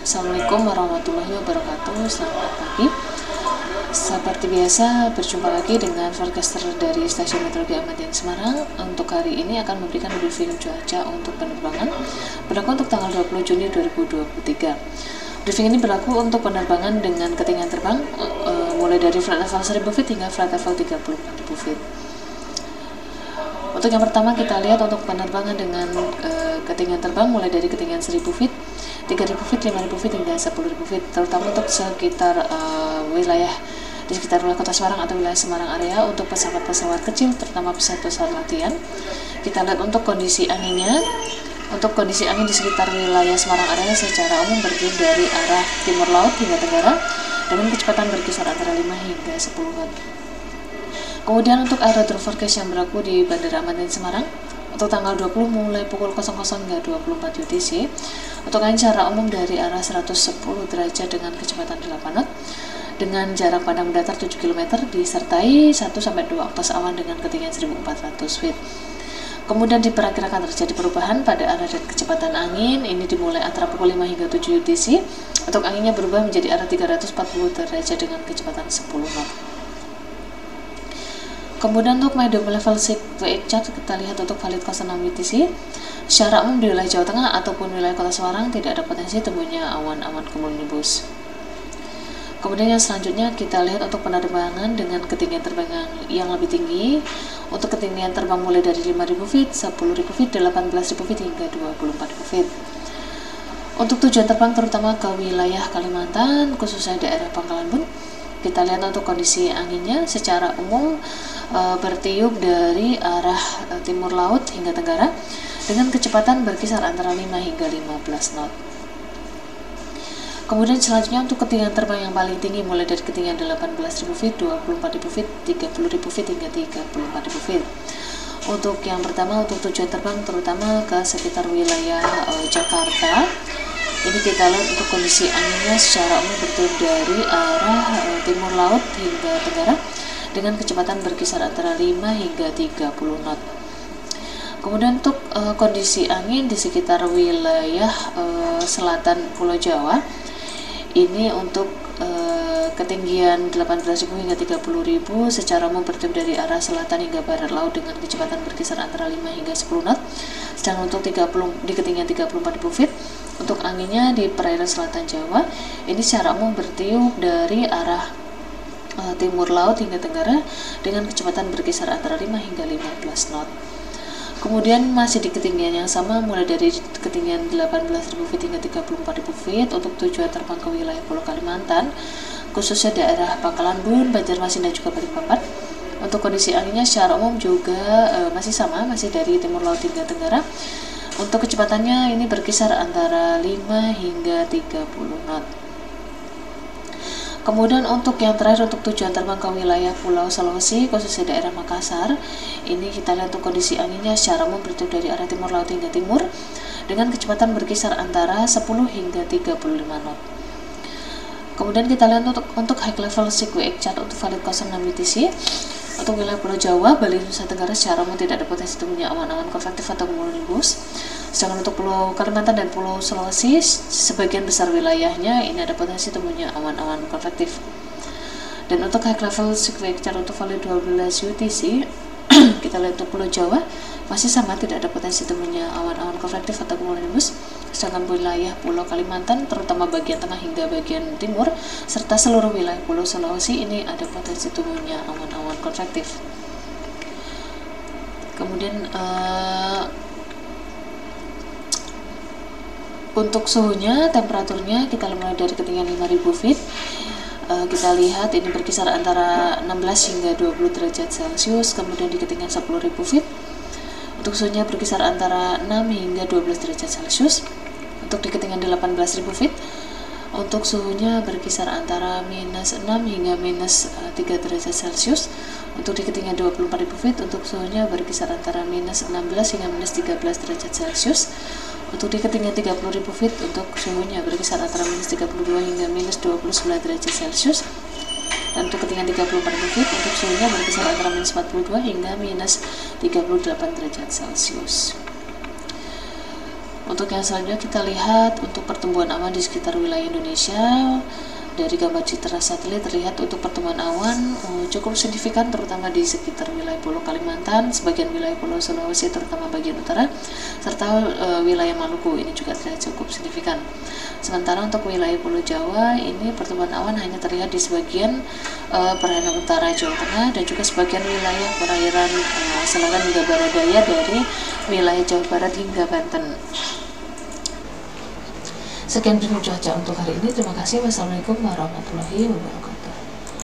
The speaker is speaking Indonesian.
Assalamualaikum warahmatullahi wabarakatuh. Selamat pagi. Seperti biasa, berjumpa lagi dengan forecaster dari Stasiun Meteorologi Ahmad Yani Semarang. Untuk hari ini akan memberikan briefing cuaca untuk penerbangan berlaku untuk tanggal 20 Juni 2023. Briefing ini berlaku untuk penerbangan dengan ketinggian terbang mulai dari flight level 1000 feet hingga flight level 34.000 feet. Untuk yang pertama kita lihat untuk penerbangan dengan ketinggian terbang mulai dari ketinggian 1000 feet, 3000 feet, 5000 feet hingga 10.000 feet, terutama untuk sekitar wilayah di sekitar wilayah Kota Semarang atau wilayah Semarang area. Untuk pesawat-pesawat kecil, terutama pesawat-pesawat latihan, kita lihat untuk kondisi anginnya. Untuk kondisi angin di sekitar wilayah Semarang area secara umum bertiup dari arah timur laut hingga tenggara dengan kecepatan berkisar antara 5 hingga 10 knot. Kemudian untuk aerodrome forecast yang berlaku di Bandara Ahmad Yani Semarang untuk tanggal 20 mulai pukul 00 hingga 24 UTC untuk angin secara umum dari arah 110 derajat dengan kecepatan 8 knot dengan jarak pandang mendatar 7 km disertai 1-2 oktas awan dengan ketinggian 1400 feet. Kemudian diperkirakan terjadi perubahan pada arah dan kecepatan angin, ini dimulai antara pukul 5 hingga 7 UTC. Untuk anginnya berubah menjadi arah 340 derajat dengan kecepatan 10 knot. Kemudian untuk medium level QX chart kita lihat untuk valid 06 UTC. Secara umum di wilayah Jawa Tengah ataupun wilayah Kota Semarang tidak ada potensi temunya awan-awan cumulonimbus. Kemudian yang selanjutnya kita lihat untuk penerbangan dengan ketinggian terbang yang lebih tinggi. Untuk ketinggian terbang mulai dari 5.000 feet, 10.000 feet, 18.000 feet hingga 24.000 feet. Untuk tujuan terbang terutama ke wilayah Kalimantan, khususnya daerah Pangkalan Bun, kita lihat untuk kondisi anginnya secara umum bertiup dari arah timur laut hingga tenggara dengan kecepatan berkisar antara 5 hingga 15 knot. Kemudian selanjutnya untuk ketinggian terbang yang paling tinggi mulai dari ketinggian 18.000 feet, 24.000 feet, 30.000 feet hingga 34.000 feet. Untuk yang pertama untuk tujuan terbang terutama ke sekitar wilayah Jakarta. Ini kita lihat untuk kondisi anginnya secara umum bertiup dari arah timur laut hingga tenggara dengan kecepatan berkisar antara 5 hingga 30 knot. Kemudian untuk kondisi angin di sekitar wilayah selatan Pulau Jawa, ini untuk ketinggian 18.000 hingga 30.000 secara umum bertiup dari arah selatan hingga barat laut dengan kecepatan berkisar antara 5 hingga 10 knot. Sedangkan untuk di ketinggian 34.000 feet untuk anginnya di perairan selatan Jawa, ini secara umum bertiup dari arah timur laut hingga tenggara dengan kecepatan berkisar antara 5 hingga 15 knot. Kemudian masih di ketinggian yang sama mulai dari ketinggian 18.000 feet hingga 34.000 feet untuk tujuan terbang ke wilayah Pulau Kalimantan, khususnya daerah Pangkalan Bun, Banjarmasin dan juga Balikpapan. Untuk kondisi anginnya secara umum juga masih sama, masih dari timur laut hingga tenggara. Untuk kecepatannya ini berkisar antara 5 hingga 30 knot. Kemudian untuk yang terakhir untuk tujuan terbang ke wilayah Pulau Sulawesi, khususnya daerah Makassar, ini kita lihat untuk kondisi anginnya secara umum bertiup dari arah timur laut hingga timur dengan kecepatan berkisar antara 10 hingga 35 knot. Kemudian kita lihat untuk high level QX chart untuk valid 06 UTC. Untuk wilayah Pulau Jawa, Bali, Nusa Tenggara secara umum tidak ada potensi temunya awan-awan konvektif atau cumulonimbus. Sedangkan untuk Pulau Kalimantan dan Pulau Sulawesi, sebagian besar wilayahnya ini ada potensi temunya awan-awan konvektif. Dan untuk high level QX chart untuk valid 12 UTC, kita lihat untuk Pulau Jawa masih sama, tidak ada potensi temunya awan-awan konvektif atau cumulonimbus. Sedangkan wilayah Pulau Kalimantan, terutama bagian tengah hingga bagian timur, serta seluruh wilayah Pulau Sulawesi ini ada potensi tumbuhnya awan-awan konvektif. Kemudian untuk suhunya, temperaturnya kita mulai dari ketinggian 5.000 feet. Kita lihat ini berkisar antara 16 hingga 20 derajat Celcius. Kemudian di ketinggian 10.000 feet untuk suhunya berkisar antara 6 hingga 12 derajat Celcius. Untuk di ketinggian 18.000 feet untuk suhunya berkisar antara -6 hingga -3 derajat Celcius. Untuk di ketinggian 24.000 feet untuk suhunya berkisar antara -16 hingga -13 derajat Celcius. Untuk di ketinggian 30.000 feet untuk suhunya berkisar antara -32 hingga -29 derajat Celcius. Dan untuk ketinggian 34.000 feet untuk suhunya berkisar antara -42 hingga -38 derajat Celcius. Untuk yang selanjutnya kita lihat untuk pertumbuhan awan di sekitar wilayah Indonesia. Dari gambar citra satelit terlihat untuk pertumbuhan awan cukup signifikan, terutama di sekitar wilayah Pulau Kalimantan, sebagian wilayah Pulau Sulawesi terutama bagian utara, serta wilayah Maluku ini juga terlihat cukup signifikan. Sementara untuk wilayah Pulau Jawa ini pertumbuhan awan hanya terlihat di sebagian perairan utara Jawa Tengah dan juga sebagian wilayah perairan selatan hingga barat daya dari wilayah Jawa Barat hingga Banten. Sekian dulu cuaca untuk hari ini. Terima kasih. Wassalamualaikum warahmatullahi wabarakatuh.